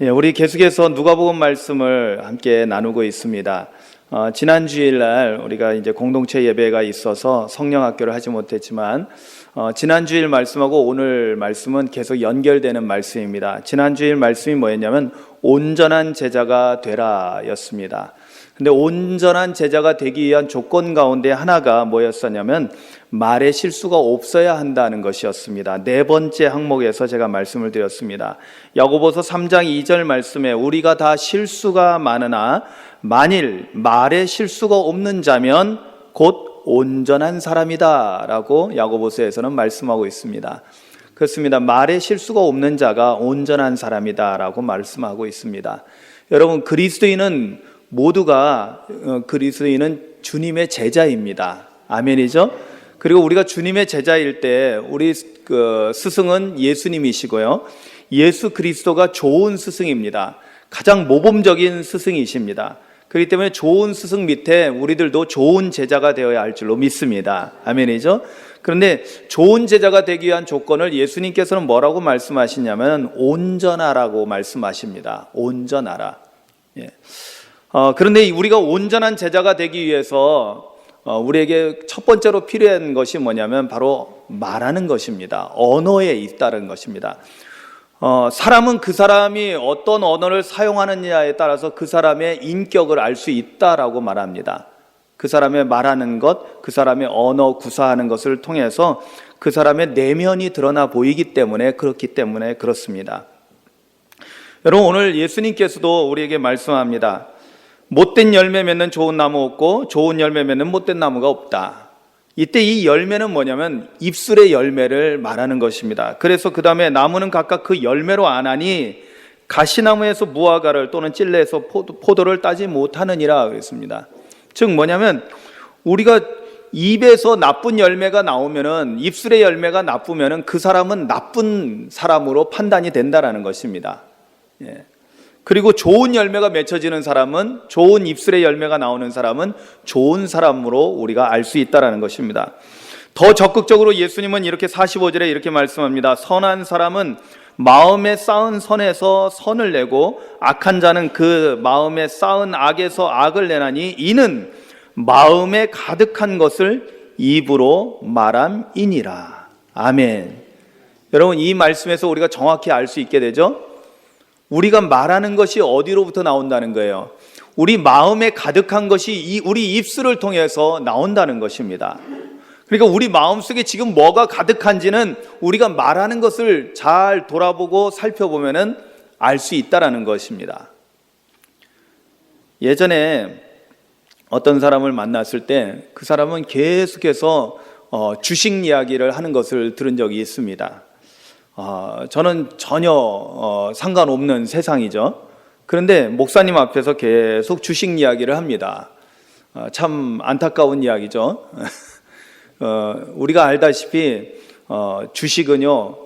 우리 계속해서 누가복음 말씀을 함께 나누고 있습니다. 지난 주일날 우리가 이제 공동체 예배가 있어서 성령학교를 하지 못했지만 지난 주일 말씀하고 오늘 말씀은 계속 연결되는 말씀입니다. 지난 주일 말씀이 뭐였냐면 온전한 제자가 되라였습니다. 근데 온전한 제자가 되기 위한 조건 가운데 하나가 뭐였었냐면 말에 실수가 없어야 한다는 것이었습니다. 네 번째 항목에서 제가 말씀을 드렸습니다. 야고보서 3장 2절 말씀에 우리가 다 실수가 많으나 만일 말에 실수가 없는 자면 곧 온전한 사람이다 라고 야고보서에서는 말씀하고 있습니다. 그렇습니다. 말에 실수가 없는 자가 온전한 사람이다 라고 말씀하고 있습니다. 여러분, 그리스도인은 주님의 제자입니다. 아멘이죠? 그리고 우리가 주님의 제자일 때 우리 스승은 예수님이시고요. 예수 그리스도가 좋은 스승입니다. 가장 모범적인 스승이십니다. 그렇기 때문에 좋은 스승 밑에 우리들도 좋은 제자가 되어야 할 줄로 믿습니다. 아멘이죠? 그런데 좋은 제자가 되기 위한 조건을 예수님께서는 뭐라고 말씀하시냐면 온전하라고 말씀하십니다. 온전하라. 예. 그런데 우리가 온전한 제자가 되기 위해서 우리에게 첫 번째로 필요한 것이 뭐냐면 바로 말하는 것입니다. 언어에 있다는 것입니다. 사람은 그 사람이 어떤 언어를 사용하느냐에 따라서 그 사람의 인격을 알 수 있다라고 말합니다. 그 사람의 말하는 것, 그 사람의 언어 구사하는 것을 통해서 그 사람의 내면이 드러나 보이기 때문에 그렇습니다. 여러분, 오늘 예수님께서도 우리에게 말씀합니다. 못된 열매 맺는 좋은 나무 없고 좋은 열매 맺는 못된 나무가 없다. 이때 이 열매는 뭐냐면 입술의 열매를 말하는 것입니다. 그래서 그 다음에 나무는 각각 그 열매로 아나니 가시나무에서 무화과를 또는 찔레에서 포도를 따지 못하느니라 그랬습니다. 즉 뭐냐면 우리가 입에서 나쁜 열매가 나오면은, 입술의 열매가 나쁘면은 그 사람은 나쁜 사람으로 판단이 된다라는 것입니다. 예. 그리고 좋은 열매가 맺혀지는 사람은, 좋은 입술의 열매가 나오는 사람은 좋은 사람으로 우리가 알 수 있다는 것입니다. 더 적극적으로 예수님은 이렇게 45절에 이렇게 말씀합니다. 선한 사람은 마음에 쌓은 선에서 선을 내고 악한 자는 그 마음에 쌓은 악에서 악을 내나니 이는 마음에 가득한 것을 입으로 말함이니라. 아멘. 여러분, 이 말씀에서 우리가 정확히 알 수 있게 되죠? 우리가 말하는 것이 어디로부터 나온다는 거예요? 우리 마음에 가득한 것이 우리 입술을 통해서 나온다는 것입니다. 그러니까 우리 마음속에 지금 뭐가 가득한지는 우리가 말하는 것을 잘 돌아보고 살펴보면은 알 수 있다라는 것입니다. 예전에 어떤 사람을 만났을 때 그 사람은 계속해서 주식 이야기를 하는 것을 들은 적이 있습니다. 저는 전혀 상관없는 세상이죠. 그런데 목사님 앞에서 계속 주식 이야기를 합니다. 참 안타까운 이야기죠. 우리가 알다시피 주식은요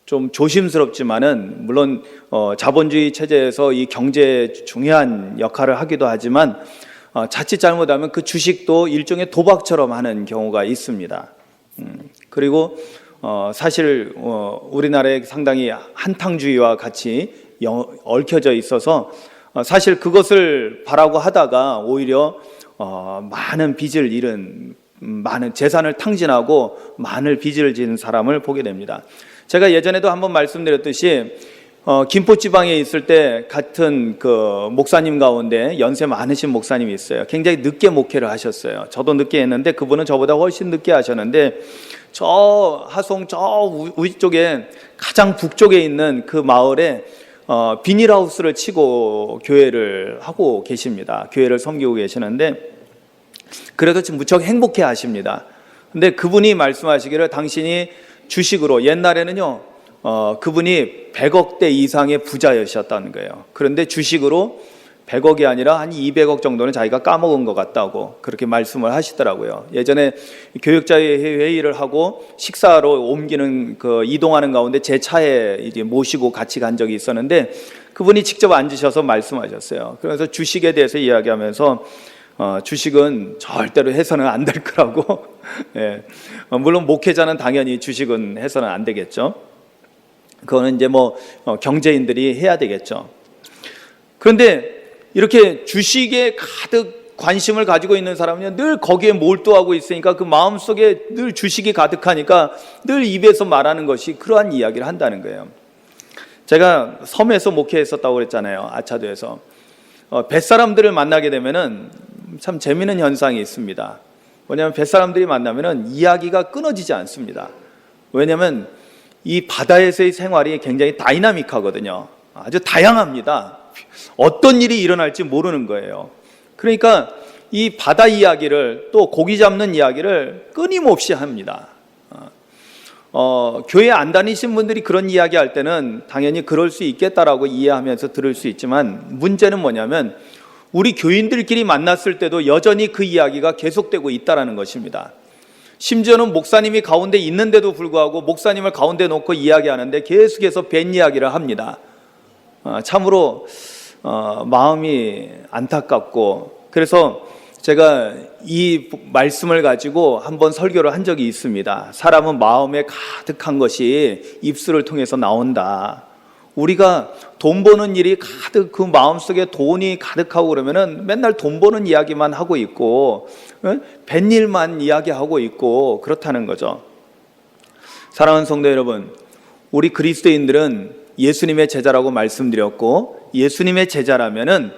좀 조심스럽지만은 물론 자본주의 체제에서 이 경제에 중요한 역할을 하기도 하지만 자칫 잘못하면 그 주식도 일종의 도박처럼 하는 경우가 있습니다. 그리고 사실 우리나라에 상당히 한탕주의와 같이 얽혀져 있어서 사실 그것을 바라고 하다가 오히려 많은 빚을 잃은, 많은 재산을 탕진하고 많은 빚을 지은 사람을 보게 됩니다. 제가 예전에도 한번 말씀드렸듯이 김포지방에 있을 때 같은 그 목사님 가운데 연세 많으신 목사님이 있어요. 굉장히 늦게 목회를 하셨어요. 저도 늦게 했는데 그분은 저보다 훨씬 늦게 하셨는데 저 하송 저 위쪽에 가장 북쪽에 있는 그 마을에 비닐하우스를 치고 교회를 하고 계십니다. 교회를 섬기고 계시는데 그래도 지금 무척 행복해 하십니다. 근데 그분이 말씀하시기를 당신이 주식으로, 옛날에는요 그분이 100억대 이상의 부자였었다는 거예요. 그런데 주식으로 100억이 아니라 한 200억 정도는 자기가 까먹은 것 같다고 그렇게 말씀을 하시더라고요. 예전에 교육자회 회의를 하고 식사로 이동하는 가운데 제 차에 이제 모시고 같이 간 적이 있었는데 그분이 직접 앉으셔서 말씀하셨어요. 그래서 주식에 대해서 이야기하면서 주식은 절대로 해서는 안 될 거라고. 예. 물론 목회자는 당연히 주식은 해서는 안 되겠죠. 그거는 이제 경제인들이 해야 되겠죠. 그런데 이렇게 주식에 가득 관심을 가지고 있는 사람은 늘 거기에 몰두하고 있으니까 그 마음속에 늘 주식이 가득하니까 늘 입에서 말하는 것이 그러한 이야기를 한다는 거예요. 제가 섬에서 목회했었다고 그랬잖아요. 아차도에서. 뱃사람들을 만나게 되면은 참 재미있는 현상이 있습니다. 뭐냐면 뱃사람들이 만나면은 이야기가 끊어지지 않습니다. 왜냐면 이 바다에서의 생활이 굉장히 다이나믹하거든요. 아주 다양합니다. 어떤 일이 일어날지 모르는 거예요. 그러니까 이 바다 이야기를 또 고기 잡는 이야기를 끊임없이 합니다. 교회 안 다니신 분들이 그런 이야기 할 때는 당연히 그럴 수 있겠다라고 이해하면서 들을 수 있지만 문제는 뭐냐면 우리 교인들끼리 만났을 때도 여전히 그 이야기가 계속되고 있다는 것입니다. 심지어는 목사님이 가운데 있는데도 불구하고 목사님을 가운데 놓고 이야기하는데 계속해서 벤 이야기를 합니다. 참으로 마음이 안타깝고, 그래서 제가 이 말씀을 가지고 한번 설교를 한 적이 있습니다. 사람은 마음에 가득한 것이 입술을 통해서 나온다. 우리가 돈 버는 일이 가득, 그 마음속에 돈이 가득하고 그러면은 맨날 돈 버는 이야기만 하고 있고 뱃일만 이야기하고 있고 그렇다는 거죠. 사랑하는 성도 여러분, 우리 그리스도인들은 예수님의 제자라고 말씀드렸고, 예수님의 제자라면은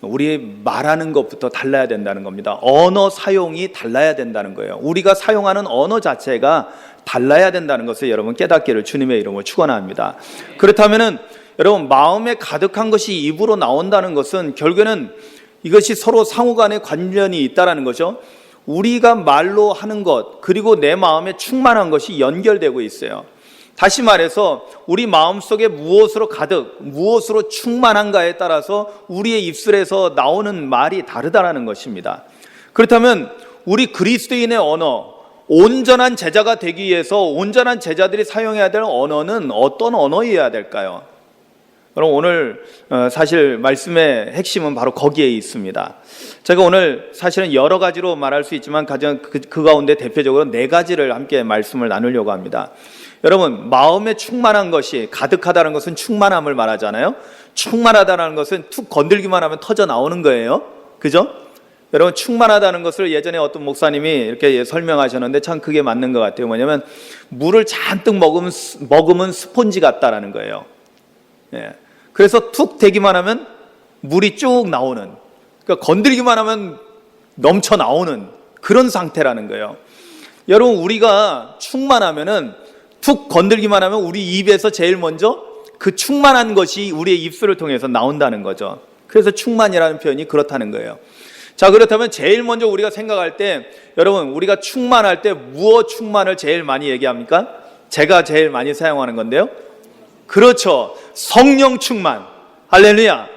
우리 말하는 것부터 달라야 된다는 겁니다. 언어 사용이 달라야 된다는 거예요. 우리가 사용하는 언어 자체가 달라야 된다는 것을 여러분 깨닫기를 주님의 이름으로 축원합니다. 그렇다면은 여러분, 마음에 가득한 것이 입으로 나온다는 것은 결국에는 이것이 서로 상호간에 관련이 있다라는 거죠. 우리가 말로 하는 것 그리고 내 마음에 충만한 것이 연결되고 있어요. 다시 말해서 우리 마음속에 무엇으로 가득, 무엇으로 충만한가에 따라서 우리의 입술에서 나오는 말이 다르다라는 것입니다. 그렇다면 우리 그리스도인의 언어, 온전한 제자가 되기 위해서 온전한 제자들이 사용해야 될 언어는 어떤 언어여야 될까요? 여러분, 오늘 사실 말씀의 핵심은 바로 거기에 있습니다. 제가 오늘 사실은 여러 가지로 말할 수 있지만 가장 그 가운데 대표적으로 4가지를 함께 말씀을 나누려고 합니다. 여러분, 마음에 충만한 것이, 가득하다는 것은 충만함을 말하잖아요. 충만하다는 것은 툭 건들기만 하면 터져 나오는 거예요. 그죠? 여러분, 충만하다는 것을 예전에 어떤 목사님이 이렇게 설명하셨는데 참 그게 맞는 것 같아요. 뭐냐면 물을 잔뜩 머금은 스폰지 같다라는 거예요. 예. 그래서 툭 대기만 하면 물이 쭉 나오는, 그러니까 건들기만 하면 넘쳐 나오는 그런 상태라는 거예요. 여러분, 우리가 충만하면은 툭 건들기만 하면 우리 입에서 제일 먼저 그 충만한 것이 우리의 입술을 통해서 나온다는 거죠. 그래서 충만이라는 표현이 그렇다는 거예요. 자, 그렇다면 제일 먼저 우리가 생각할 때, 여러분, 우리가 충만할 때 무엇 충만을 제일 많이 얘기합니까? 제가 제일 많이 사용하는 건데요. 그렇죠. 성령 충만. 할렐루야.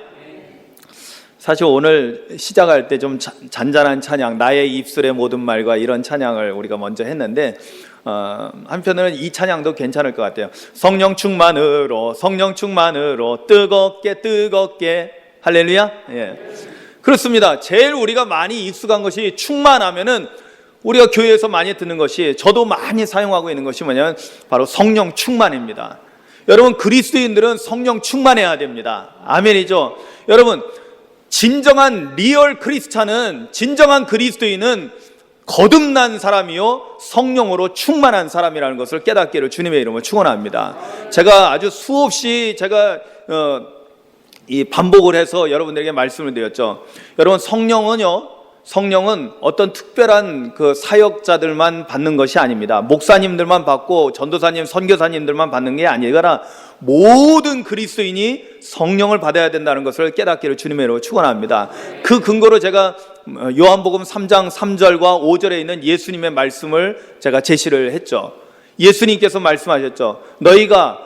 사실 오늘 시작할 때 좀 잔잔한 찬양, 나의 입술의 모든 말과 이런 찬양을 우리가 먼저 했는데, 한편으로는 이 찬양도 괜찮을 것 같아요. 성령 충만으로, 성령 충만으로, 뜨겁게. 할렐루야. 예. 그렇습니다. 제일 우리가 많이 익숙한 것이 충만하면은 우리가 교회에서 많이 듣는 것이, 저도 많이 사용하고 있는 것이 뭐냐면 바로 성령 충만입니다. 여러분, 그리스도인들은 성령 충만해야 됩니다. 아멘이죠. 여러분, 진정한 리얼 크리스찬은, 진정한 그리스도인은 거듭난 사람이요 성령으로 충만한 사람이라는 것을 깨닫기를 주님의 이름으로 축원합니다. 제가 아주 수없이 이 반복을 해서 여러분들에게 말씀을 드렸죠. 여러분, 성령은 어떤 특별한 그 사역자들만 받는 것이 아닙니다. 목사님들만 받고 전도사님, 선교사님들만 받는 게 아니라 모든 그리스도인이 성령을 받아야 된다는 것을 깨닫기를 주님의 이름으로 축원합니다. 그 근거로 제가 요한복음 3장 3절과 5절에 있는 예수님의 말씀을 제가 제시를 했죠. 예수님께서 말씀하셨죠. 너희가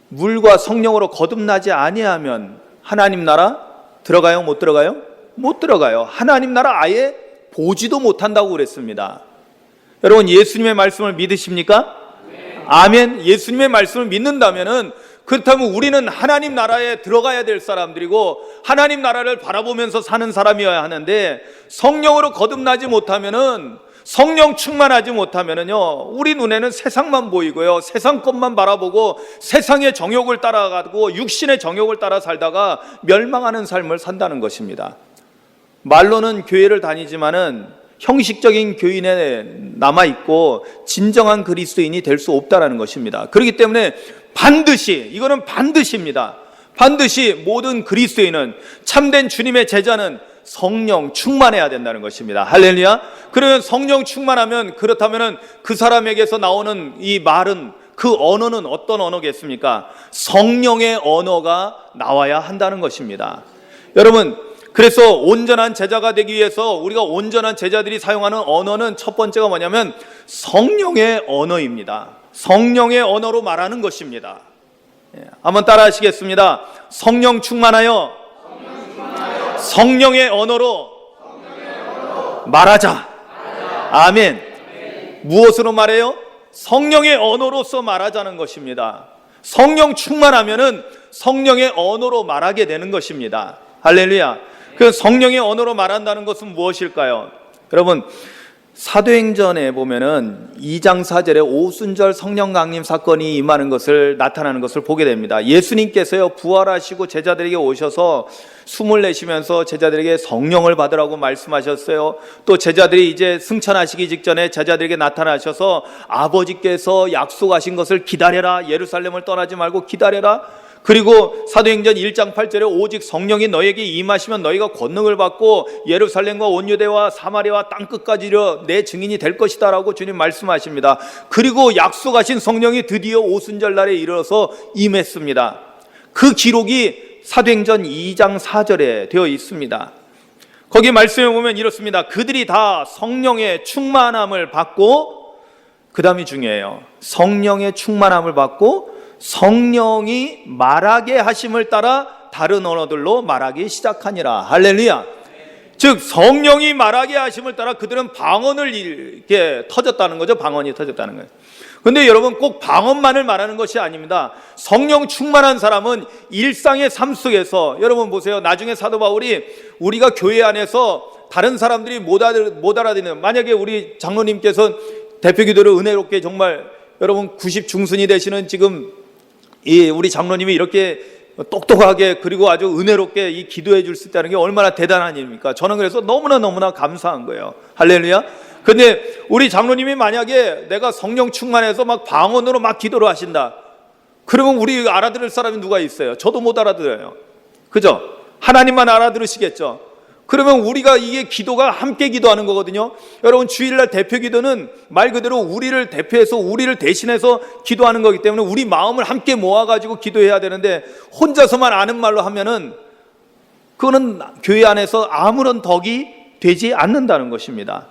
물과 성령으로 거듭나지 아니하면 하나님 나라 들어가요? 못 들어가요? 못 들어가요. 하나님 나라 아예 보지도 못한다고 그랬습니다. 여러분, 예수님의 말씀을 믿으십니까? 네. 아멘. 예수님의 말씀을 믿는다면은, 그렇다면 우리는 하나님 나라에 들어가야 될 사람들이고 하나님 나라를 바라보면서 사는 사람이어야 하는데, 성령으로 거듭나지 못하면은, 성령 충만하지 못하면은요, 우리 눈에는 세상만 보이고요, 세상 것만 바라보고 세상의 정욕을 따라가고 육신의 정욕을 따라 살다가 멸망하는 삶을 산다는 것입니다. 말로는 교회를 다니지만은 형식적인 교인에 남아있고 진정한 그리스도인이 될 수 없다는 것입니다. 그렇기 때문에 반드시, 이거는 반드시입니다. 반드시 모든 그리스도인은, 참된 주님의 제자는 성령 충만해야 된다는 것입니다. 할렐루야. 그러면 성령 충만하면, 그렇다면 그 사람에게서 나오는 이 말은, 그 언어는 어떤 언어겠습니까? 성령의 언어가 나와야 한다는 것입니다. 여러분, 그래서 온전한 제자가 되기 위해서 우리가 온전한 제자들이 사용하는 언어는 첫 번째가 뭐냐면 성령의 언어입니다. 성령의 언어로 말하는 것입니다. 한번 따라 하시겠습니다. 성령 충만하여 성령의 언어로 말하자. 아멘. 무엇으로 말해요? 성령의 언어로서 말하자는 것입니다. 성령 충만하면은 성령의 언어로 말하게 되는 것입니다. 할렐루야. 그 성령의 언어로 말한다는 것은 무엇일까요? 여러분, 사도행전에 보면은 2장 4절에 오순절 성령 강림 사건이 임하는 것을, 나타나는 것을 보게 됩니다. 예수님께서요, 부활하시고 제자들에게 오셔서 숨을 내쉬면서 제자들에게 성령을 받으라고 말씀하셨어요. 또 제자들이 이제 승천하시기 직전에 제자들에게 나타나셔서 아버지께서 약속하신 것을 기다려라, 예루살렘을 떠나지 말고 기다려라. 그리고 사도행전 1장 8절에 오직 성령이 너에게 임하시면 너희가 권능을 받고 예루살렘과 온 유대와 사마리아와 땅끝까지 이르러 내 증인이 될 것이다 라고 주님 말씀하십니다. 그리고 약속하신 성령이 드디어 오순절 날에 이르러서 임했습니다. 그 기록이 사도행전 2장 4절에 되어 있습니다. 거기 말씀에 보면 이렇습니다. 그들이 다 성령의 충만함을 받고, 그 다음이 중요해요. 성령의 충만함을 받고 성령이 말하게 하심을 따라 다른 언어들로 말하기 시작하니라. 할렐루야. 즉 성령이 말하게 하심을 따라 그들은 방언을 이렇게 터졌다는 거죠. 방언이 터졌다는 거예요. 근데 여러분, 꼭 방언만을 말하는 것이 아닙니다. 성령 충만한 사람은 일상의 삶 속에서, 여러분 보세요. 나중에 사도 바울이 우리가 교회 안에서 다른 사람들이 못 알아듣는, 만약에 우리 장로님께서 대표기도를 은혜롭게 정말 여러분 90 중순이 되시는 지금 우리 장로님이 이렇게 똑똑하게 그리고 아주 은혜롭게 이 기도해 줄 수 있다는 게 얼마나 대단한 일입니까? 저는 그래서 너무나 감사한 거예요. 할렐루야. 근데 우리 장로님이 만약에 내가 성령 충만해서 막 방언으로 막 기도를 하신다, 그러면 우리 알아들을 사람이 누가 있어요? 저도 못 알아들어요. 그죠? 하나님만 알아들으시겠죠? 그러면 우리가, 이게 기도가 함께 기도하는 거거든요. 여러분, 주일날 대표 기도는 말 그대로 우리를 대표해서, 우리를 대신해서 기도하는 거기 때문에 우리 마음을 함께 모아가지고 기도해야 되는데, 혼자서만 아는 말로 하면은 그거는 교회 안에서 아무런 덕이 되지 않는다는 것입니다.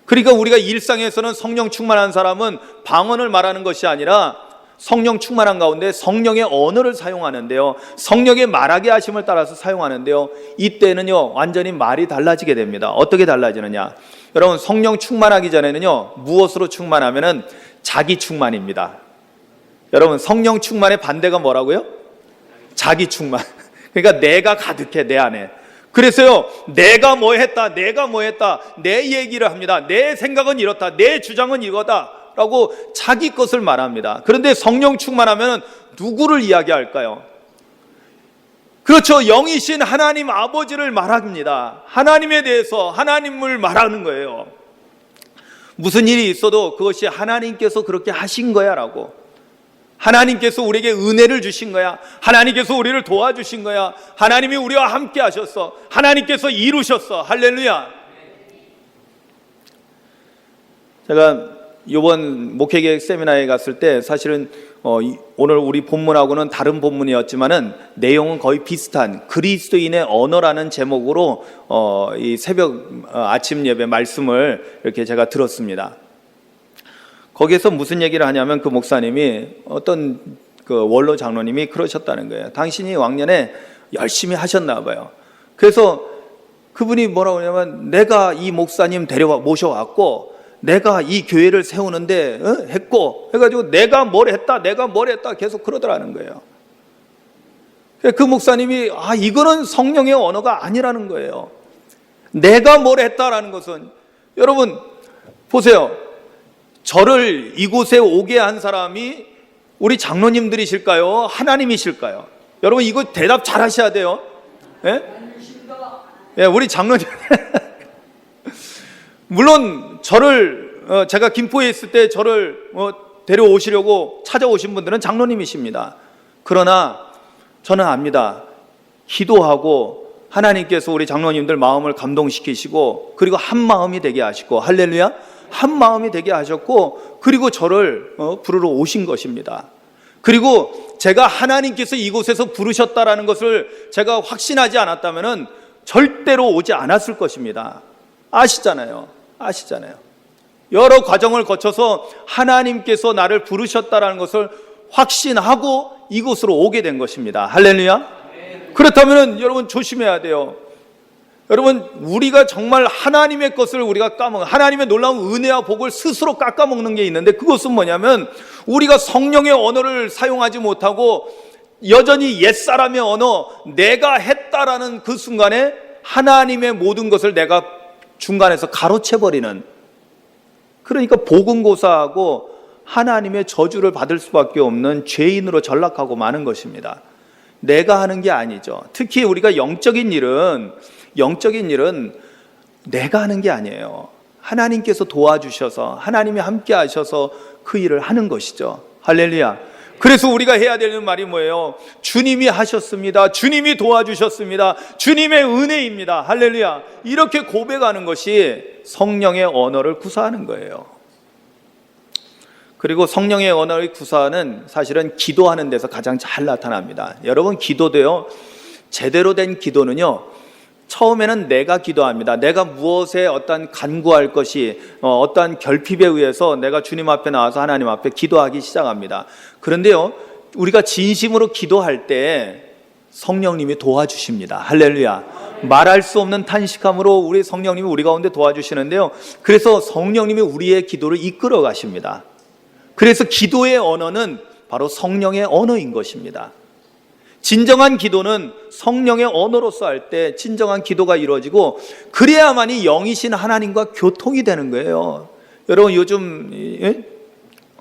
그러니까 우리가 일상에서는 성령 충만한 사람은 방언을 말하는 것이 아니라 성령 충만한 가운데 성령의 언어를 사용하는데요, 성령의 말하게 하심을 따라서 사용하는데요, 이때는요 완전히 말이 달라지게 됩니다. 어떻게 달라지느냐? 여러분, 성령 충만하기 전에는요 무엇으로 충만하면은 자기 충만입니다. 여러분, 성령 충만의 반대가 뭐라고요? 자기 충만. 그러니까 내가 가득해, 내 안에. 그래서요, 내가 뭐 했다, 내 얘기를 합니다. 내 생각은 이렇다, 내 주장은 이거다 라고 자기 것을 말합니다. 그런데 성령 충만하면 누구를 이야기할까요? 그렇죠. 영이신 하나님 아버지를 말합니다. 하나님에 대해서, 하나님을 말하는 거예요. 무슨 일이 있어도 그것이 하나님께서 그렇게 하신 거야 라고, 하나님께서 우리에게 은혜를 주신 거야, 하나님께서 우리를 도와주신 거야, 하나님이 우리와 함께 하셨어, 하나님께서 이루셨어. 할렐루야. 제가 이번 목회계획 세미나에 갔을 때 사실은 오늘 우리 본문하고는 다른 본문이었지만은 내용은 거의 비슷한 그리스도인의 언어라는 제목으로 이 새벽 아침 예배 말씀을 이렇게 제가 들었습니다. 거기에서 무슨 얘기를 하냐면, 그 목사님이, 어떤 그 원로 장로님이 그러셨다는 거예요. 당신이 왕년에 열심히 하셨나 봐요. 그래서 그분이 뭐라고 하냐면, 내가 이 목사님 모셔왔고 내가 이 교회를 세우는데 했고 해가지고 내가 뭘 했다 계속 그러더라는 거예요. 그 목사님이 이거는 성령의 언어가 아니라는 거예요. 내가 뭘 했다라는 것은, 여러분, 보세요. 저를 이곳에 오게 한 사람이 우리 장로님들이실까요? 하나님이실까요? 여러분 이거 대답 잘 하셔야 돼요. 예? 예, 우리 장로님. 물론 저를 제가 김포에 있을 때 저를 데려오시려고 찾아오신 분들은 장로님이십니다. 그러나 저는 압니다. 기도하고 하나님께서 우리 장로님들 마음을 감동시키시고 그리고 한 마음이 되게 하시고, 할렐루야, 한 마음이 되게 하셨고, 그리고 저를 부르러 오신 것입니다. 그리고 제가 하나님께서 이곳에서 부르셨다라는 것을 제가 확신하지 않았다면은 절대로 오지 않았을 것입니다. 아시잖아요. 여러 과정을 거쳐서 하나님께서 나를 부르셨다라는 것을 확신하고 이곳으로 오게 된 것입니다. 할렐루야. 그렇다면 여러분 조심해야 돼요. 여러분, 우리가 정말 하나님의 것을 우리가 까먹는, 하나님의 놀라운 은혜와 복을 스스로 깎아먹는 게 있는데, 그것은 뭐냐면 우리가 성령의 언어를 사용하지 못하고 여전히 옛사람의 언어, 내가 했다라는 그 순간에 하나님의 모든 것을 내가 중간에서 가로채버리는, 그러니까 복음고사하고 하나님의 저주를 받을 수밖에 없는 죄인으로 전락하고 마는 것입니다. 내가 하는 게 아니죠. 특히 우리가 영적인 일은 내가 하는 게 아니에요. 하나님께서 도와주셔서, 하나님이 함께 하셔서 그 일을 하는 것이죠. 할렐루야. 그래서 우리가 해야 되는 말이 뭐예요? 주님이 하셨습니다. 주님이 도와주셨습니다. 주님의 은혜입니다. 할렐루야. 이렇게 고백하는 것이 성령의 언어를 구사하는 거예요. 그리고 성령의 언어의 구사는 사실은 기도하는 데서 가장 잘 나타납니다. 여러분, 기도도요, 제대로 된 기도는요, 처음에는 내가 기도합니다. 내가 무엇에 어떤 간구할 것이, 어떤 결핍에 의해서 내가 주님 앞에 나와서 하나님 앞에 기도하기 시작합니다. 그런데요, 우리가 진심으로 기도할 때 성령님이 도와주십니다. 할렐루야. 말할 수 없는 탄식함으로 우리 성령님이 우리 가운데 도와주시는데요, 그래서 성령님이 우리의 기도를 이끌어 가십니다. 그래서 기도의 언어는 바로 성령의 언어인 것입니다. 진정한 기도는 성령의 언어로서 할 때 진정한 기도가 이루어지고, 그래야만이 영이신 하나님과 교통이 되는 거예요. 여러분, 요즘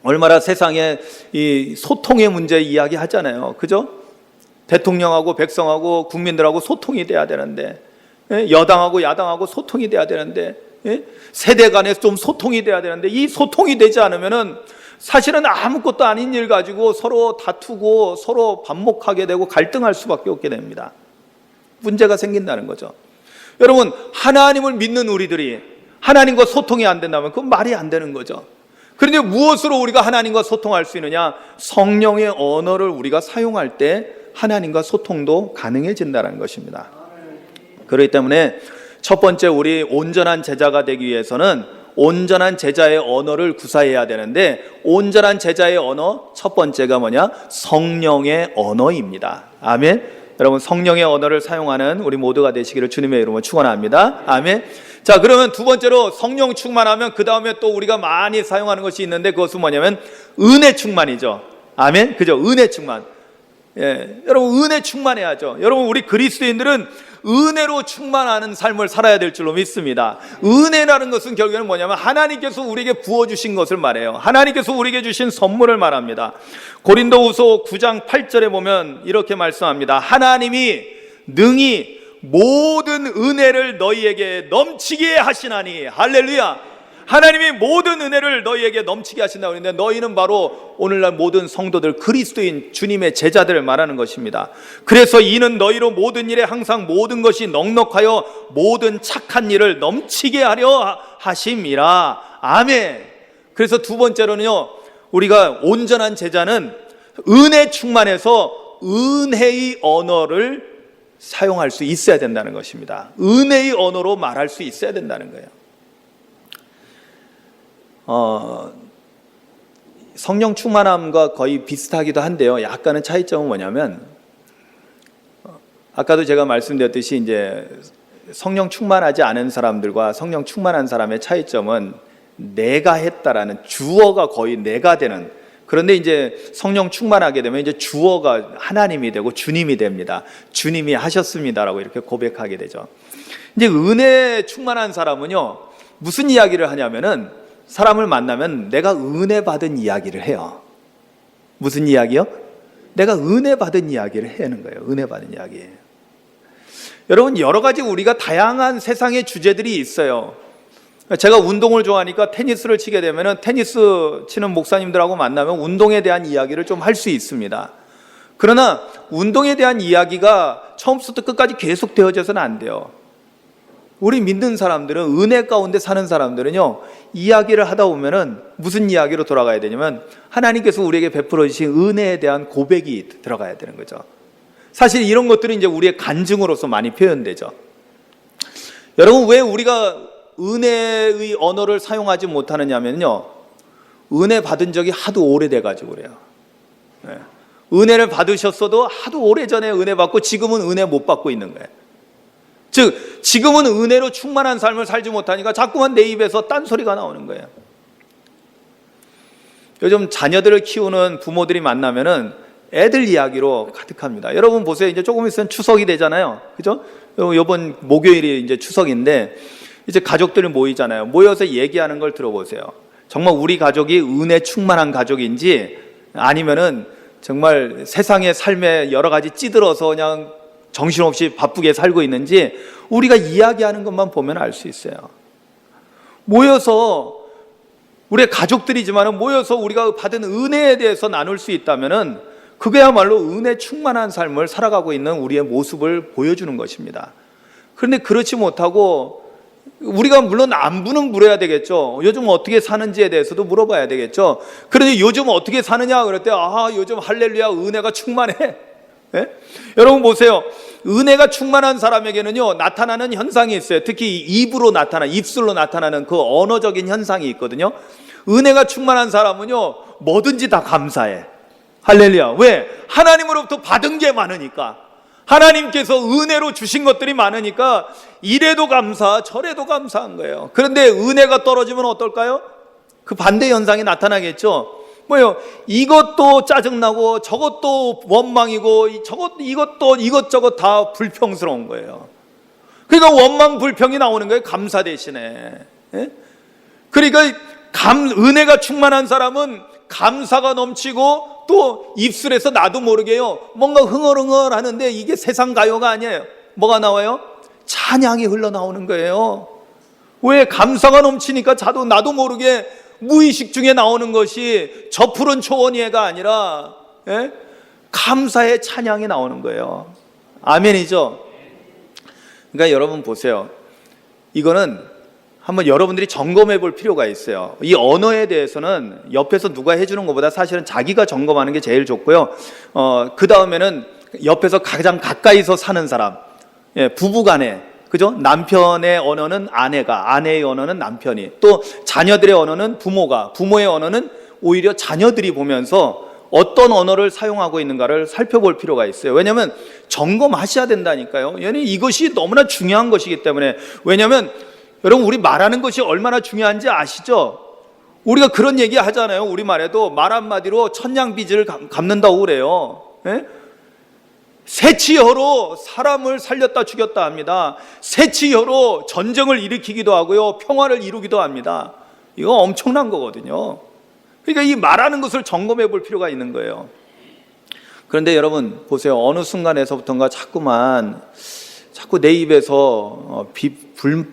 얼마나 세상에 이 소통의 문제 이야기 하잖아요. 그죠? 대통령하고 백성하고 국민들하고 소통이 돼야 되는데, 여당하고 야당하고 소통이 돼야 되는데, 세대 간에 좀 소통이 돼야 되는데, 이 소통이 되지 않으면은 사실은 아무것도 아닌 일 가지고 서로 다투고 서로 반목하게 되고 갈등할 수밖에 없게 됩니다. 문제가 생긴다는 거죠. 여러분, 하나님을 믿는 우리들이 하나님과 소통이 안 된다면 그건 말이 안 되는 거죠. 그런데 무엇으로 우리가 하나님과 소통할 수 있느냐? 성령의 언어를 우리가 사용할 때 하나님과 소통도 가능해진다는 것입니다. 그렇기 때문에 첫 번째, 우리 온전한 제자가 되기 위해서는 온전한 제자의 언어를 구사해야 되는데, 온전한 제자의 언어 첫 번째가 뭐냐? 성령의 언어입니다. 아멘. 여러분, 성령의 언어를 사용하는 우리 모두가 되시기를 주님의 이름으로 축원합니다. 아멘. 자, 그러면 두 번째로 성령 충만하면 그 다음에 또 우리가 많이 사용하는 것이 있는데, 그것은 뭐냐면 은혜 충만이죠. 아멘. 그죠? 은혜 충만. 예, 여러분, 은혜 충만해야죠. 여러분, 우리 그리스도인들은 은혜로 충만하는 삶을 살아야 될 줄로 믿습니다. 은혜라는 것은 결국에는 뭐냐면 하나님께서 우리에게 부어주신 것을 말해요. 하나님께서 우리에게 주신 선물을 말합니다. 고린도후서 9장 8절에 보면 이렇게 말씀합니다. 하나님이 능히 모든 은혜를 너희에게 넘치게 하시나니. 할렐루야. 하나님이 모든 은혜를 너희에게 넘치게 하신다고 했는데, 너희는 바로 오늘날 모든 성도들, 그리스도인 주님의 제자들을 말하는 것입니다. 그래서 이는 너희로 모든 일에 항상 모든 것이 넉넉하여 모든 착한 일을 넘치게 하려 하심이라. 아멘. 그래서 두 번째로는요, 우리가 온전한 제자는 은혜 충만해서 은혜의 언어를 사용할 수 있어야 된다는 것입니다. 은혜의 언어로 말할 수 있어야 된다는 거예요. 성령 충만함과 거의 비슷하기도 한데요, 약간의 차이점은 뭐냐면, 아까도 제가 말씀드렸듯이 이제 성령 충만하지 않은 사람들과 성령 충만한 사람의 차이점은 내가 했다라는 주어가 거의 내가 되는, 그런데 이제 성령 충만하게 되면 이제 주어가 하나님이 되고 주님이 됩니다. 주님이 하셨습니다라고 이렇게 고백하게 되죠. 이제 은혜 충만한 사람은요, 무슨 이야기를 하냐면은 사람을 만나면 내가 은혜 받은 이야기를 해요. 무슨 이야기요? 내가 은혜 받은 이야기를 하는 거예요. 은혜 받은 이야기. 여러분, 여러 가지 우리가 다양한 세상의 주제들이 있어요. 제가 운동을 좋아하니까 테니스를 치게 되면 테니스 치는 목사님들하고 만나면 운동에 대한 이야기를 좀 할 수 있습니다. 그러나 운동에 대한 이야기가 처음부터 끝까지 계속 되어져서는 안 돼요. 우리 믿는 사람들은, 은혜 가운데 사는 사람들은요, 이야기를 하다 보면은 무슨 이야기로 돌아가야 되냐면 하나님께서 우리에게 베풀어 주신 은혜에 대한 고백이 들어가야 되는 거죠. 사실 이런 것들은 이제 우리의 간증으로서 많이 표현되죠. 여러분, 왜 우리가 은혜의 언어를 사용하지 못하느냐면요, 은혜 받은 적이 하도 오래돼가지고 그래요. 네. 은혜를 받으셨어도 하도 오래전에 은혜 받고 지금은 은혜 못 받고 있는 거예요. 즉, 지금은 은혜로 충만한 삶을 살지 못하니까 자꾸만 내 입에서 딴소리가 나오는 거예요. 요즘 자녀들을 키우는 부모들이 만나면은 애들 이야기로 가득합니다. 여러분 보세요. 이제 조금 있으면 추석이 되잖아요. 그죠? 이번 목요일이 이제 추석인데 이제 가족들이 모이잖아요. 모여서 얘기하는 걸 들어보세요. 정말 우리 가족이 은혜 충만한 가족인지 아니면은 정말 세상의 삶에 여러 가지 찌들어서 그냥 정신없이 바쁘게 살고 있는지 우리가 이야기하는 것만 보면 알 수 있어요. 모여서 우리의 가족들이지만 모여서 우리가 받은 은혜에 대해서 나눌 수 있다면은 그게야말로 은혜 충만한 삶을 살아가고 있는 우리의 모습을 보여주는 것입니다. 그런데 그렇지 못하고 우리가 물론 안부는 물어야 되겠죠. 요즘 어떻게 사는지에 대해서도 물어봐야 되겠죠. 그런데 요즘 어떻게 사느냐 그럴 때 요즘 할렐루야 은혜가 충만해. 네? 여러분 보세요. 은혜가 충만한 사람에게는요, 나타나는 현상이 있어요. 특히 입으로 나타나, 입술로 나타나는 그 언어적인 현상이 있거든요. 은혜가 충만한 사람은요, 뭐든지 다 감사해. 할렐루야. 왜? 하나님으로부터 받은 게 많으니까. 하나님께서 은혜로 주신 것들이 많으니까 이래도 감사, 저래도 감사한 거예요. 그런데 은혜가 떨어지면 어떨까요? 그 반대 현상이 나타나겠죠. 뭐요? 이것도 짜증나고 저것도 원망이고 이것도 이것저것 다 불평스러운 거예요. 그러니까 원망 불평이 나오는 거예요. 감사 대신에. 예? 그러니까 은혜가 충만한 사람은 감사가 넘치고 또 입술에서 나도 모르게요, 뭔가 흥얼흥얼 하는데 이게 세상 가요가 아니에요. 뭐가 나와요? 찬양이 흘러나오는 거예요. 왜? 감사가 넘치니까 나도 모르게 무의식 중에 나오는 것이 저 푸른 초원이가 아니라 감사의 찬양이 나오는 거예요. 아멘이죠? 그러니까 여러분 보세요. 이거는 한번 여러분들이 점검해 볼 필요가 있어요. 이 언어에 대해서는 옆에서 누가 해주는 것보다 사실은 자기가 점검하는 게 제일 좋고요. 그 다음에는 옆에서 가장 가까이서 사는 사람, 부부 간에, 그죠? 남편의 언어는 아내가, 아내의 언어는 남편이, 또 자녀들의 언어는 부모가, 부모의 언어는 오히려 자녀들이 보면서 어떤 언어를 사용하고 있는가를 살펴볼 필요가 있어요. 왜냐하면 점검하셔야 된다니까요. 이것이 너무나 중요한 것이기 때문에. 왜냐하면 여러분, 우리 말하는 것이 얼마나 중요한지 아시죠? 우리가 그런 얘기 하잖아요. 우리말에도 말 한마디로 천냥빚을 갚는다고 그래요. 새치혀로 사람을 살렸다 죽였다 합니다. 새치혀로 전쟁을 일으키기도 하고요, 평화를 이루기도 합니다. 이거 엄청난 거거든요. 그러니까 이 말하는 것을 점검해 볼 필요가 있는 거예요. 그런데 여러분 보세요. 어느 순간에서부터인가 자꾸 내 입에서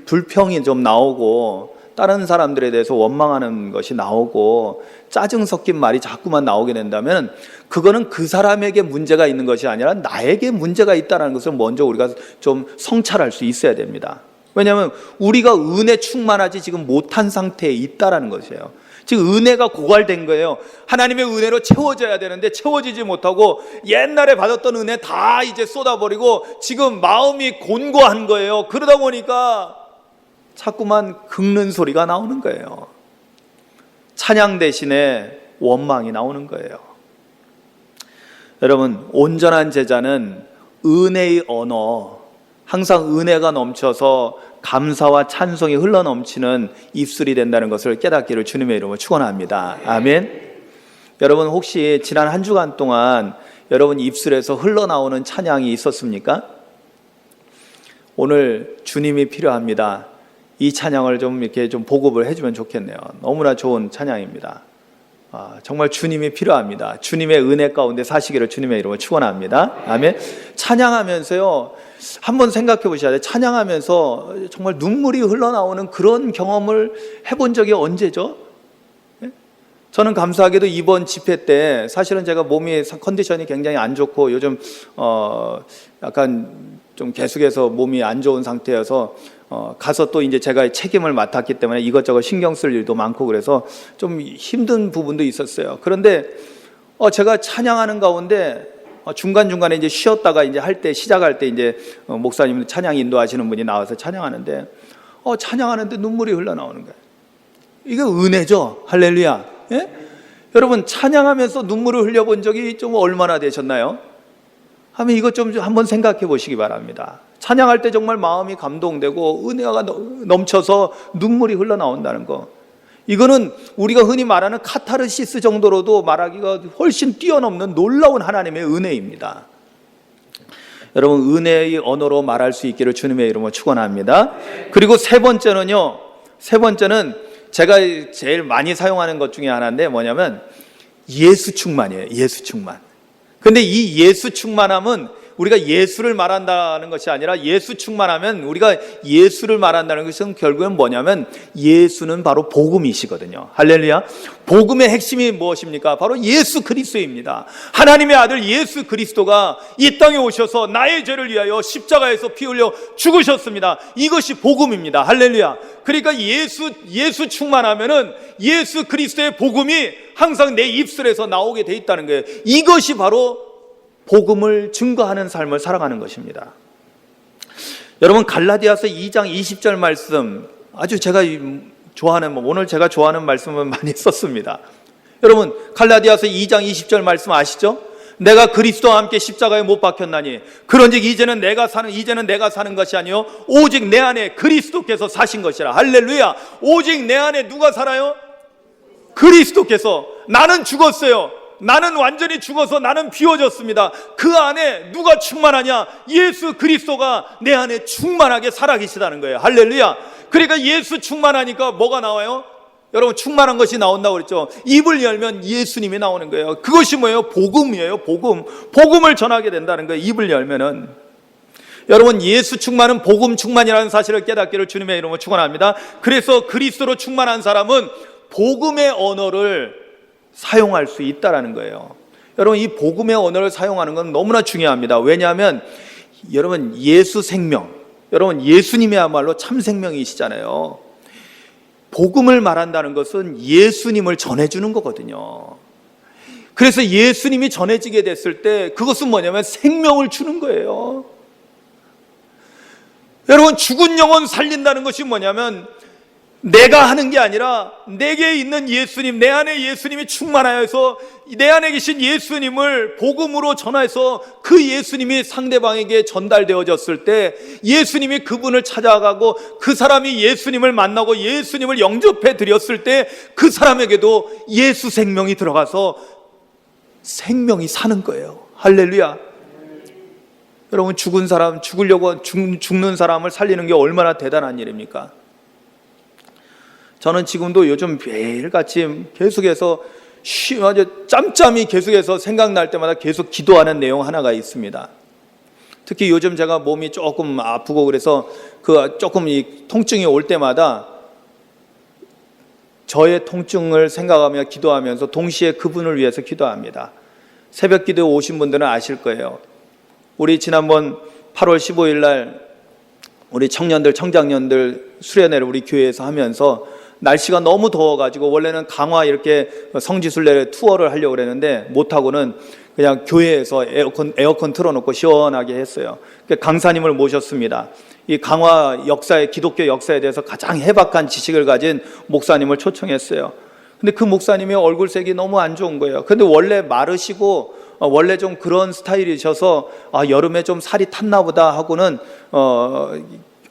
불평이 좀 나오고 다른 사람들에 대해서 원망하는 것이 나오고 짜증 섞인 말이 자꾸만 나오게 된다면 그거는 그 사람에게 문제가 있는 것이 아니라 나에게 문제가 있다는 것을 먼저 우리가 좀 성찰할 수 있어야 됩니다. 왜냐하면 우리가 은혜 충만하지 지금 못한 상태에 있다는 것이에요. 지금 은혜가 고갈된 거예요. 하나님의 은혜로 채워져야 되는데 채워지지 못하고 옛날에 받았던 은혜 다 이제 쏟아버리고 지금 마음이 곤고한 거예요. 그러다 보니까 자꾸만 긁는 소리가 나오는 거예요. 찬양 대신에 원망이 나오는 거예요. 여러분, 온전한 제자는 은혜의 언어, 항상 은혜가 넘쳐서 감사와 찬송이 흘러넘치는 입술이 된다는 것을 깨닫기를 주님의 이름으로 축원합니다. 아멘. 여러분, 혹시 지난 한 주간 동안 여러분 입술에서 흘러나오는 찬양이 있었습니까? 오늘 주님이 필요합니다. 이 찬양을 좀 이렇게 좀 보급을 해주면 좋겠네요. 너무나 좋은 찬양입니다. 정말 주님이 필요합니다. 주님의 은혜 가운데 사시기를 주님의 이름으로 축원합니다. 아멘. 찬양하면서요, 한번 생각해 보셔야 돼요. 찬양하면서 정말 눈물이 흘러나오는 그런 경험을 해본 적이 언제죠? 저는 감사하게도 이번 집회 때 사실은 제가 몸이 컨디션이 굉장히 안 좋고 요즘 약간 좀 계속해서 몸이 안 좋은 상태여서 가서 또 이제 제가 책임을 맡았기 때문에 이것저것 신경 쓸 일도 많고 그래서 좀 힘든 부분도 있었어요. 그런데 제가 찬양하는 가운데 중간중간에 이제 쉬었다가 이제 할 때 시작할 때 이제 목사님 찬양 인도하시는 분이 나와서 찬양하는데 찬양하는데 눈물이 흘러나오는 거예요. 이게 은혜죠. 할렐루야. 예? 여러분 찬양하면서 눈물을 흘려본 적이 좀 얼마나 되셨나요? 하면 이것 좀 한번 생각해 보시기 바랍니다. 찬양할 때 정말 마음이 감동되고 은혜가 넘쳐서 눈물이 흘러나온다는 거, 이거는 우리가 흔히 말하는 카타르시스 정도로도 말하기가 훨씬 뛰어넘는 놀라운 하나님의 은혜입니다. 여러분 은혜의 언어로 말할 수 있기를 주님의 이름으로 축원합니다. 그리고 세 번째는 제가 제일 많이 사용하는 것 중에 하나인데 뭐냐면 예수 충만이에요. 예수 충만. 근데 이 예수 충만함은 우리가 예수를 말한다는 것이 아니라 예수 충만하면 우리가 예수를 말한다는 것은 결국은 뭐냐면 예수는 바로 복음이시거든요. 할렐루야. 복음의 핵심이 무엇입니까? 바로 예수 그리스도입니다. 하나님의 아들 예수 그리스도가 이 땅에 오셔서 나의 죄를 위하여 십자가에서 피 흘려 죽으셨습니다. 이것이 복음입니다. 할렐루야. 그러니까 예수 충만하면은 예수 그리스도의 복음이 항상 내 입술에서 나오게 돼 있다는 거예요. 이것이 바로 복음을 증거하는 삶을 살아가는 것입니다. 여러분 갈라디아서 2장 20절 말씀, 아주 제가 좋아하는, 오늘 제가 좋아하는 말씀을 많이 썼습니다. 여러분 갈라디아서 2장 20절 말씀 아시죠? 내가 그리스도와 함께 십자가에 못 박혔나니 그런즉 이제는 내가 사는 것이 아니요 오직 내 안에 그리스도께서 사신 것이라. 할렐루야. 오직 내 안에 누가 살아요? 그리스도께서. 나는 죽었어요. 나는 완전히 죽어서 나는 비워졌습니다. 그 안에 누가 충만하냐? 예수 그리스도가 내 안에 충만하게 살아계시다는 거예요. 할렐루야. 그러니까 예수 충만하니까 뭐가 나와요? 여러분 충만한 것이 나온다고 그랬죠. 입을 열면 예수님이 나오는 거예요. 그것이 뭐예요? 복음이에요. 복음을 전하게 된다는 거예요. 입을 열면은. 여러분 예수 충만은 복음 충만이라는 사실을 깨닫기를 주님의 이름으로 축원합니다. 그래서 그리스도로 충만한 사람은 복음의 언어를 사용할 수 있다라는 거예요. 여러분 이 복음의 언어를 사용하는 건 너무나 중요합니다. 왜냐하면 여러분 예수 생명, 여러분 예수님이야말로 참 생명이시잖아요. 복음을 말한다는 것은 예수님을 전해주는 거거든요. 그래서 예수님이 전해지게 됐을 때 그것은 뭐냐면 생명을 주는 거예요. 여러분 죽은 영혼 살린다는 것이 뭐냐면 내가 하는 게 아니라 내게 있는 예수님, 내 안에 예수님이 충만하여서 내 안에 계신 예수님을 복음으로 전해서 그 예수님이 상대방에게 전달되어졌을 때 예수님이 그분을 찾아가고 그 사람이 예수님을 만나고 예수님을 영접해 드렸을 때 그 사람에게도 예수 생명이 들어가서 생명이 사는 거예요. 할렐루야. 여러분 죽은 사람, 죽는 사람을 살리는 게 얼마나 대단한 일입니까? 저는 지금도 요즘 매일같이 계속해서 아주 짬짬이 계속해서 생각날 때마다 계속 기도하는 내용 하나가 있습니다. 특히 요즘 제가 몸이 조금 아프고 그래서 조금 이 통증이 올 때마다 저의 통증을 생각하며 기도하면서 동시에 그분을 위해서 기도합니다. 새벽 기도에 오신 분들은 아실 거예요. 우리 지난번 8월 15일 날 우리 청장년들 수련회를 우리 교회에서 하면서 날씨가 너무 더워가지고 원래는 강화 이렇게 성지순례 투어를 하려고 그랬는데 못하고는 그냥 교회에서 에어컨 틀어놓고 시원하게 했어요. 강사님을 모셨습니다. 이 강화 역사에, 기독교 역사에 대해서 가장 해박한 지식을 가진 목사님을 초청했어요. 근데 그 목사님의 얼굴색이 너무 안 좋은 거예요. 근데 원래 마르시고 원래 좀 그런 스타일이셔서 여름에 좀 살이 탔나 보다 하고는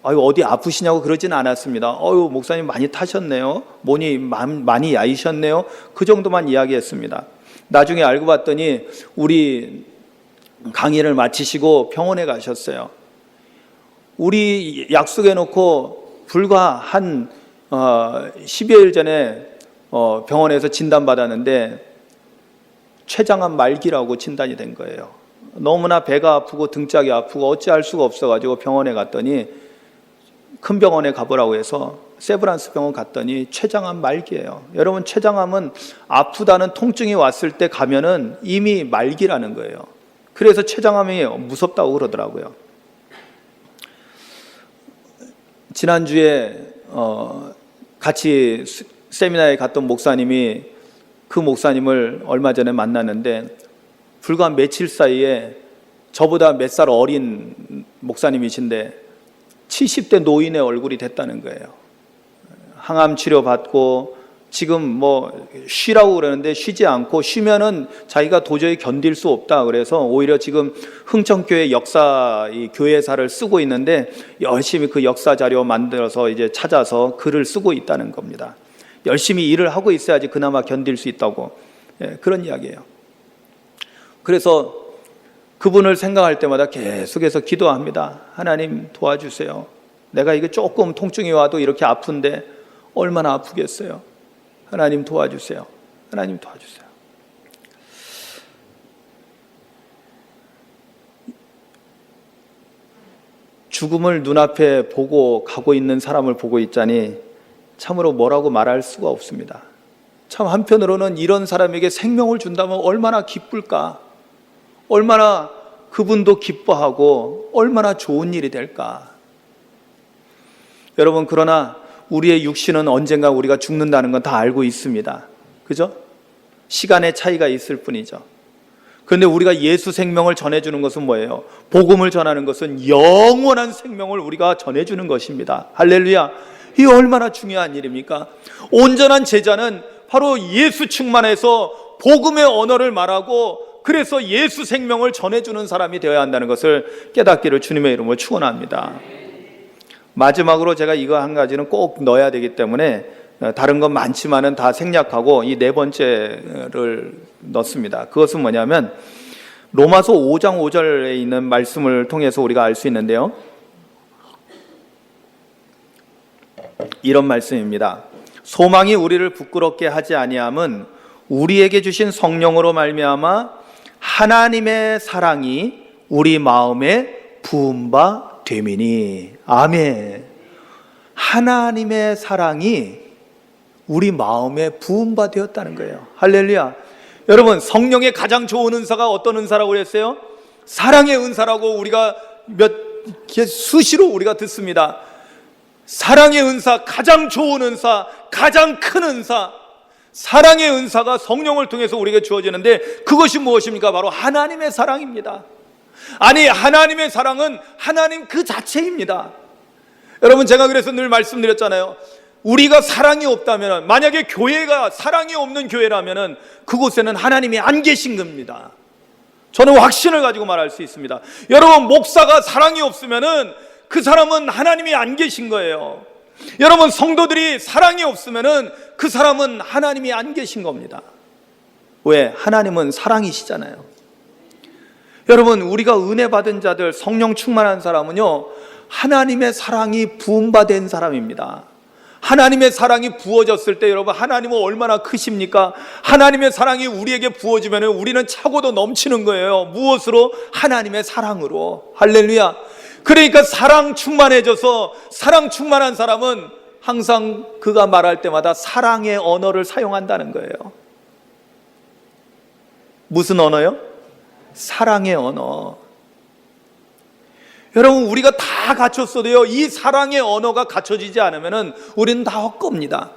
어디 아프시냐고 그러진 않았습니다. 목사님 많이 타셨네요. 몸이 많이 야이셨네요. 그 정도만 이야기했습니다. 나중에 알고 봤더니 우리 강의를 마치시고 병원에 가셨어요. 우리 약속해놓고 불과 한 10여일 전에 병원에서 진단받았는데 췌장암 말기라고 진단이 된 거예요. 너무나 배가 아프고 등짝이 아프고 어찌할 수가 없어가지고 병원에 갔더니, 큰 병원에 가보라고 해서 세브란스 병원 갔더니 췌장암 말기예요. 여러분, 췌장암은 아프다는 통증이 왔을 때 가면은 이미 말기라는 거예요. 그래서 췌장암이 무섭다고 그러더라고요. 지난주에 같이 세미나에 갔던 목사님이, 그 목사님을 얼마 전에 만났는데 불과 며칠 사이에 저보다 몇 살 어린 목사님이신데 70대 노인의 얼굴이 됐다는 거예요. 항암 치료 받고 지금 쉬라고 그러는데 쉬지 않고, 쉬면은 자기가 도저히 견딜 수 없다 그래서 오히려 지금 흥천교회 역사 교회사를 쓰고 있는데 열심히 그 역사 자료 만들어서 이제 찾아서 글을 쓰고 있다는 겁니다. 열심히 일을 하고 있어야지 그나마 견딜 수 있다고, 그런 이야기예요. 그래서 그분을 생각할 때마다 계속해서 기도합니다. 하나님 도와주세요. 내가 이게 조금 통증이 와도 이렇게 아픈데 얼마나 아프겠어요. 하나님 도와주세요. 하나님 도와주세요. 죽음을 눈앞에 보고 가고 있는 사람을 보고 있자니 참으로 뭐라고 말할 수가 없습니다. 참 한편으로는 이런 사람에게 생명을 준다면 얼마나 기쁠까? 얼마나 그분도 기뻐하고 얼마나 좋은 일이 될까? 여러분, 그러나 우리의 육신은 언젠가 우리가 죽는다는 건 다 알고 있습니다. 그죠? 시간의 차이가 있을 뿐이죠. 그런데 우리가 예수 생명을 전해주는 것은 뭐예요? 복음을 전하는 것은 영원한 생명을 우리가 전해주는 것입니다. 할렐루야! 이 얼마나 중요한 일입니까? 온전한 제자는 바로 예수 충만해서 복음의 언어를 말하고, 그래서 예수 생명을 전해주는 사람이 되어야 한다는 것을 깨닫기를 주님의 이름으로 축원합니다. 마지막으로 제가 이거 한 가지는 꼭 넣어야 되기 때문에 다른 건 많지만은 다 생략하고 이 네 번째를 넣습니다. 그것은 뭐냐면 로마서 5장 5절에 있는 말씀을 통해서 우리가 알 수 있는데요. 이런 말씀입니다. 소망이 우리를 부끄럽게 하지 아니함은 우리에게 주신 성령으로 말미암아 하나님의 사랑이 우리 마음에 부은 바 됨이니. 아멘. 하나님의 사랑이 우리 마음에 부은 바 되었다는 거예요. 할렐루야. 여러분, 성령의 가장 좋은 은사가 어떤 은사라고 그랬어요? 사랑의 은사라고 우리가 수시로 우리가 듣습니다. 사랑의 은사, 가장 좋은 은사, 가장 큰 은사, 사랑의 은사가 성령을 통해서 우리에게 주어지는데 그것이 무엇입니까? 바로 하나님의 사랑입니다. 아니, 하나님의 사랑은 하나님 그 자체입니다. 여러분, 제가 그래서 늘 말씀드렸잖아요. 우리가 사랑이 없다면, 만약에 교회가 사랑이 없는 교회라면 그곳에는 하나님이 안 계신 겁니다. 저는 확신을 가지고 말할 수 있습니다. 여러분, 목사가 사랑이 없으면 그 사람은 하나님이 안 계신 거예요. 여러분, 성도들이 사랑이 없으면 그 사람은 하나님이 안 계신 겁니다. 왜? 하나님은 사랑이시잖아요. 여러분, 우리가 은혜 받은 자들, 성령 충만한 사람은요, 하나님의 사랑이 부음받은 사람입니다. 하나님의 사랑이 부어졌을 때 여러분, 하나님은 얼마나 크십니까? 하나님의 사랑이 우리에게 부어지면 우리는 차고도 넘치는 거예요. 무엇으로? 하나님의 사랑으로. 할렐루야. 그러니까 사랑 충만해져서, 사랑 충만한 사람은 항상 그가 말할 때마다 사랑의 언어를 사용한다는 거예요. 무슨 언어요? 사랑의 언어. 여러분, 우리가 다 갖췄어도요, 이 사랑의 언어가 갖춰지지 않으면 우리는 다 헛겁니다.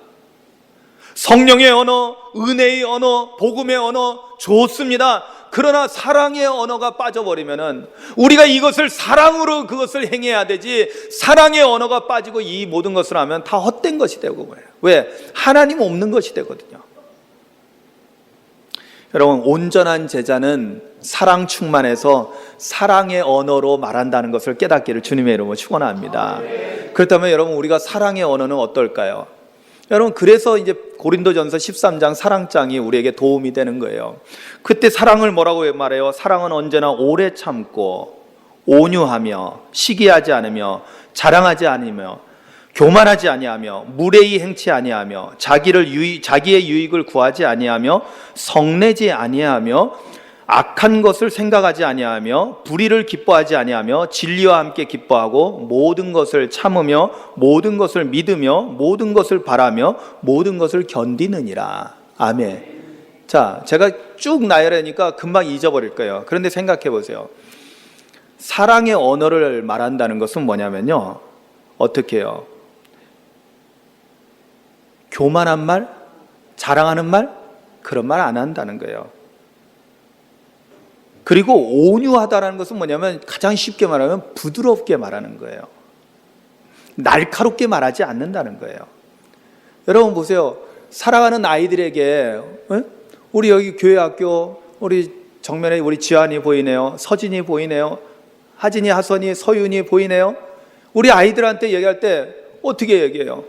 성령의 언어, 은혜의 언어, 복음의 언어 좋습니다. 그러나 사랑의 언어가 빠져버리면 우리가 이것을 사랑으로 그것을 행해야 되지, 사랑의 언어가 빠지고 이 모든 것을 하면 다 헛된 것이 되고 그래요. 왜? 하나님 없는 것이 되거든요. 여러분, 온전한 제자는 사랑 충만해서 사랑의 언어로 말한다는 것을 깨닫기를 주님의 이름으로 축원합니다. 그렇다면 여러분, 우리가 사랑의 언어는 어떨까요? 여러분, 그래서 이제 고린도전서 13장 사랑장이 우리에게 도움이 되는 거예요. 그때 사랑을 뭐라고 말해요? 사랑은 언제나 오래 참고 온유하며 시기하지 않으며 자랑하지 않으며 교만하지 아니하며 무례히 행치 아니하며 자기의 유익을 구하지 아니하며 성내지 아니하며 악한 것을 생각하지 아니하며 불의를 기뻐하지 아니하며 진리와 함께 기뻐하고 모든 것을 참으며 모든 것을 믿으며 모든 것을 바라며 모든 것을 견디느니라. 아멘. 자, 제가 쭉 나열하니까 금방 잊어버릴 거예요. 그런데 생각해 보세요. 사랑의 언어를 말한다는 것은 뭐냐면요, 어떻게 해요? 교만한 말, 자랑하는 말, 그런 말 안 한다는 거예요. 그리고 온유하다라는 것은 뭐냐면 가장 쉽게 말하면 부드럽게 말하는 거예요. 날카롭게 말하지 않는다는 거예요. 여러분 보세요. 사랑하는 아이들에게, 우리 여기 교회 학교, 우리 정면에 우리 지안이 보이네요. 서진이 보이네요. 하진이, 하선이, 서윤이 보이네요. 우리 아이들한테 얘기할 때 어떻게 얘기해요?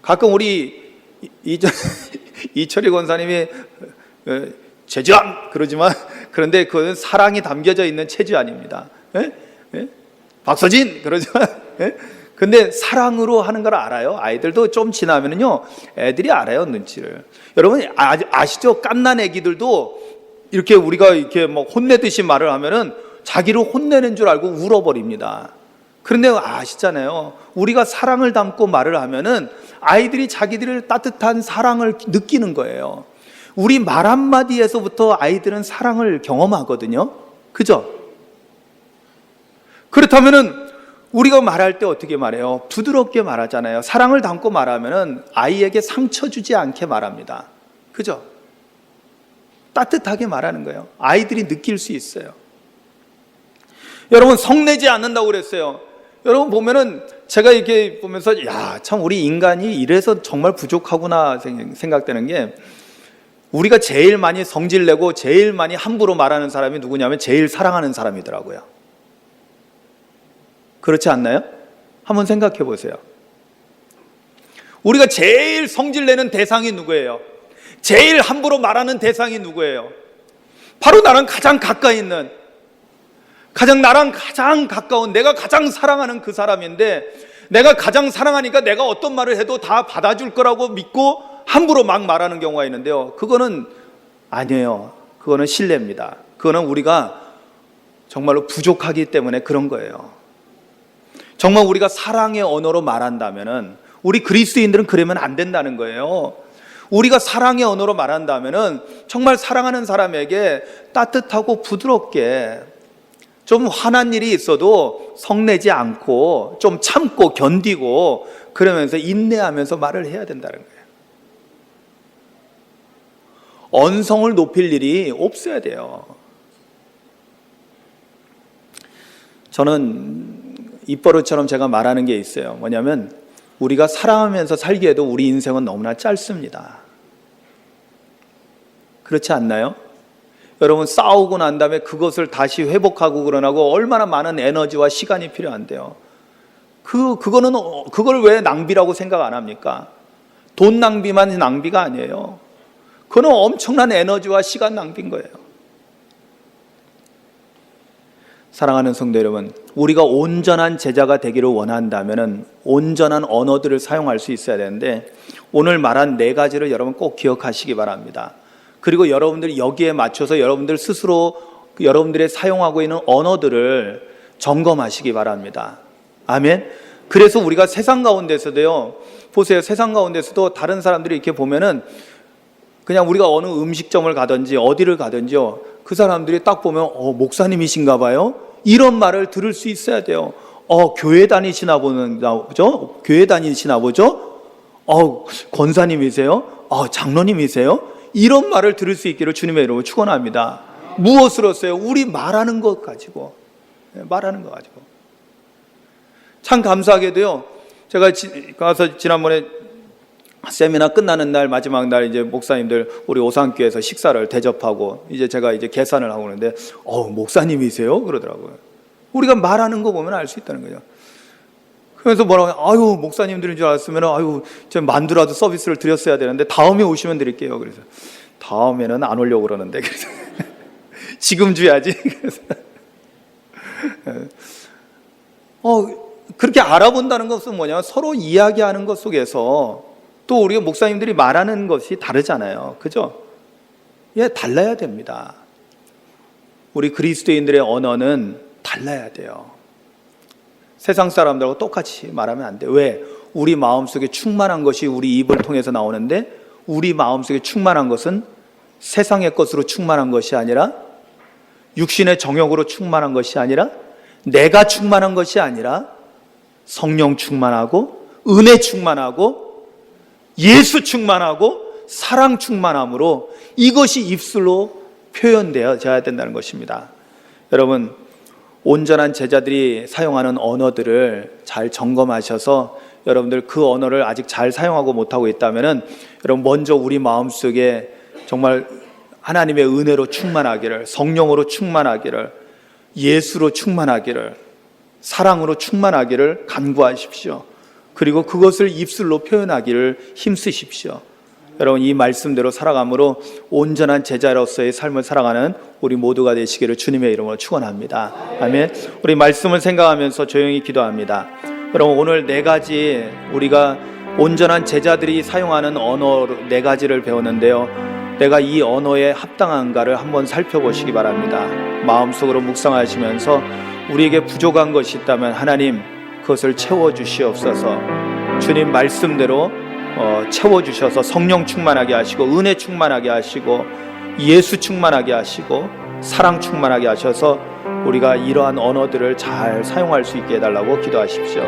가끔 우리 이철희 권사님이 최지환 그러지만, 그런데 그건 사랑이 담겨져 있는 최지환입니다. 박서진 그러지만, 근데 사랑으로 하는 걸 알아요. 아이들도 좀 지나면은요, 애들이 알아요, 눈치를. 여러분 아시죠? 갓난 애기들도 이렇게 우리가 이렇게 뭐 혼내듯이 말을 하면은 자기를 혼내는 줄 알고 울어버립니다. 그런데 아시잖아요. 우리가 사랑을 담고 말을 하면은 아이들이 자기들의 따뜻한 사랑을 느끼는 거예요. 우리 말 한마디에서부터 아이들은 사랑을 경험하거든요. 그죠? 그렇다면은 우리가 말할 때 어떻게 말해요? 부드럽게 말하잖아요. 사랑을 담고 말하면은 아이에게 상처 주지 않게 말합니다. 그죠? 따뜻하게 말하는 거예요. 아이들이 느낄 수 있어요. 여러분, 성내지 않는다고 그랬어요. 여러분 보면은 제가 이렇게 보면서 야, 참 우리 인간이 이래서 정말 부족하구나 생각되는 게, 우리가 제일 많이 성질내고 제일 많이 함부로 말하는 사람이 누구냐면 제일 사랑하는 사람이더라고요. 그렇지 않나요? 한번 생각해 보세요. 우리가 제일 성질내는 대상이 누구예요? 제일 함부로 말하는 대상이 누구예요? 바로 나랑 가장 가까이 있는, 나랑 가장 가까운, 내가 가장 사랑하는 그 사람인데, 내가 가장 사랑하니까 내가 어떤 말을 해도 다 받아줄 거라고 믿고 함부로 막 말하는 경우가 있는데요, 그거는 아니에요. 그거는 신뢰입니다. 그거는 우리가 정말로 부족하기 때문에 그런 거예요. 정말 우리가 사랑의 언어로 말한다면은, 우리 그리스도인들은 그러면 안 된다는 거예요. 우리가 사랑의 언어로 말한다면은 정말 사랑하는 사람에게 따뜻하고 부드럽게, 좀 화난 일이 있어도 성내지 않고 좀 참고 견디고 그러면서 인내하면서 말을 해야 된다는 거예요. 언성을 높일 일이 없어야 돼요. 저는 입버릇처럼 제가 말하는 게 있어요. 뭐냐면 우리가 사랑하면서 살기에도 우리 인생은 너무나 짧습니다. 그렇지 않나요? 여러분, 싸우고 난 다음에 그것을 다시 회복하고 그러나고 얼마나 많은 에너지와 시간이 필요한데요. 그걸 왜 낭비라고 생각 안 합니까? 돈 낭비만 낭비가 아니에요. 그건 엄청난 에너지와 시간 낭비인 거예요. 사랑하는 성도 여러분, 우리가 온전한 제자가 되기를 원한다면 온전한 언어들을 사용할 수 있어야 되는데, 오늘 말한 4가지를 여러분 꼭 기억하시기 바랍니다. 그리고 여러분들이 여기에 맞춰서 여러분들 스스로 여러분들의 사용하고 있는 언어들을 점검하시기 바랍니다. 아멘. 그래서 우리가 세상 가운데서도요, 보세요. 세상 가운데서도 다른 사람들이 이렇게 보면은 그냥 우리가 어느 음식점을 가든지 어디를 가든지요, 그 사람들이 딱 보면 목사님이신가 봐요, 이런 말을 들을 수 있어야 돼요. 교회 다니시나 보죠? 교회 다니시나 보죠? 권사님이세요? 장로님이세요? 이런 말을 들을 수 있기를 주님의 이름으로 축원합니다. 무엇으로써요? 우리 말하는 것 가지고. 참 감사하게도요, 제가 가서 지난번에 세미나 끝나는 날, 마지막 날 이제 목사님들 우리 오산교에서 식사를 대접하고 이제 제가 이제 계산을 하고 있는데 목사님이세요? 그러더라고요. 우리가 말하는 거 보면 알 수 있다는 거죠. 그래서 뭐라고 해요? 목사님들인 줄 알았으면 저 만두라도 서비스를 드렸어야 되는데 다음에 오시면 드릴게요. 그래서 다음에는 안 오려고 그러는데, 그래서 지금 줘야지. 그래서 그렇게 알아본다는 것은 뭐냐? 서로 이야기하는 것 속에서 또 우리가 목사님들이 말하는 것이 다르잖아요. 그죠? 예, 달라야 됩니다. 우리 그리스도인들의 언어는 달라야 돼요. 세상 사람들하고 똑같이 말하면 안 돼요. 왜? 우리 마음속에 충만한 것이 우리 입을 통해서 나오는데 우리 마음속에 충만한 것은 세상의 것으로 충만한 것이 아니라 육신의 정욕으로 충만한 것이 아니라 내가 충만한 것이 아니라 성령 충만하고 은혜 충만하고 예수 충만하고 사랑 충만함으로 이것이 입술로 표현되어야 된다는 것입니다. 여러분, 온전한 제자들이 사용하는 언어들을 잘 점검하셔서 여러분들 그 언어를 아직 잘 사용하고 못하고 있다면 여러분 먼저 우리 마음속에 정말 하나님의 은혜로 충만하기를, 성령으로 충만하기를, 예수로 충만하기를, 사랑으로 충만하기를 간구하십시오. 그리고 그것을 입술로 표현하기를 힘쓰십시오. 여러분, 이 말씀대로 살아감으로 온전한 제자로서의 삶을 살아가는 우리 모두가 되시기를 주님의 이름으로 축원합니다. 아멘. 우리 말씀을 생각하면서 조용히 기도합니다. 여러분, 오늘 4가지 우리가 온전한 제자들이 사용하는 언어 4가지를 배웠는데요, 내가 이 언어에 합당한가를 한번 살펴보시기 바랍니다. 마음속으로 묵상하시면서 우리에게 부족한 것이 있다면 하나님 그것을 채워주시옵소서. 주님 말씀대로 채워주셔서 성령 충만하게 하시고 은혜 충만하게 하시고 예수 충만하게 하시고 사랑 충만하게 하셔서 우리가 이러한 언어들을 잘 사용할 수 있게 해달라고 기도하십시오.